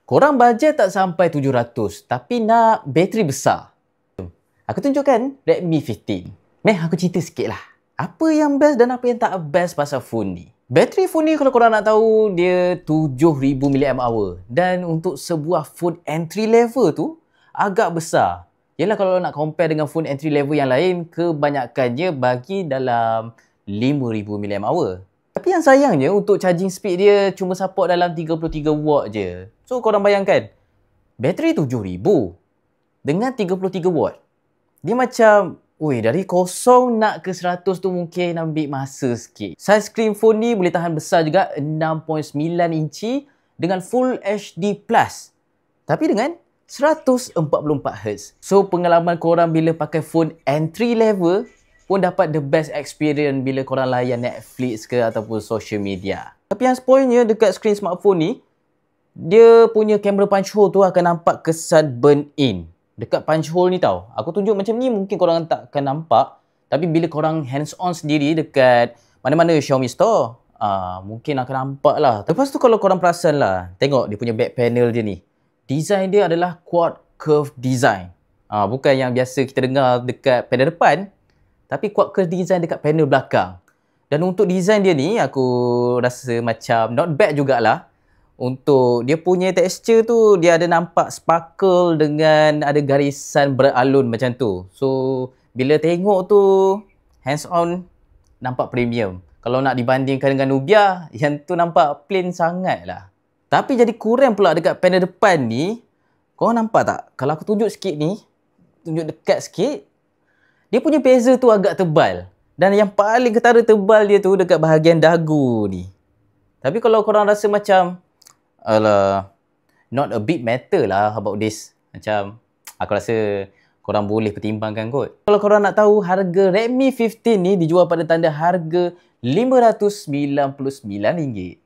Korang bajet tak sampai 700 tapi nak bateri besar. Aku tunjukkan Redmi 15. Meh, aku cerita sikit lah. Apa yang best dan apa yang tak best pasal phone ni. Bateri phone ni kalau korang nak tahu, dia 7000 mAh. Dan untuk sebuah phone entry level tu, agak besar. Yelah kalau nak compare dengan phone entry level yang lain, kebanyakannya bagi dalam 5000 mAh. Tapi yang sayangnya untuk charging speed dia cuma support dalam 33 watt je. So korang bayangkan, bateri 7000 dengan 33 watt. Dia macam, dari 0 nak ke 100 tu mungkin ambil masa sikit. Size screen phone ni boleh tahan besar juga, 6.9 inci dengan Full HD+. Tapi dengan 144Hz. So pengalaman korang bila pakai phone entry level pun dapat the best experience bila korang layan Netflix ke ataupun social media. Tapi yang spoilnya dekat screen smartphone ni, dia punya kamera punch hole tu akan nampak kesan burn in. Dekat punch hole ni tau. Aku tunjuk macam ni mungkin korang tak akan nampak. Tapi bila korang hands on sendiri dekat mana-mana Xiaomi store, mungkin akan nampak lah. Lepas tu kalau korang perasan lah, tengok dia punya back panel dia ni. Design dia adalah quad curve design. Bukan yang biasa kita dengar dekat panel depan. Tapi quad curve design dekat panel belakang. Dan untuk design dia ni, aku rasa macam not bad jugalah. Untuk dia punya texture tu, dia ada nampak sparkle dengan ada garisan beralun macam tu. So, bila tengok tu, hands on, nampak premium. Kalau nak dibandingkan dengan Nubia, yang tu nampak plain sangat lah. Tapi jadi kurang pula dekat panel depan ni, korang nampak tak? Kalau aku tunjuk sikit ni, tunjuk dekat sikit, dia punya bezel tu agak tebal. Dan yang paling ketara tebal dia tu dekat bahagian dagu ni. Tapi kalau korang rasa macam, alah, not a big matter lah about this. Macam, aku rasa korang boleh pertimbangkan kot. Kalau korang nak tahu, harga Redmi 15 ni dijual pada tanda harga RM599.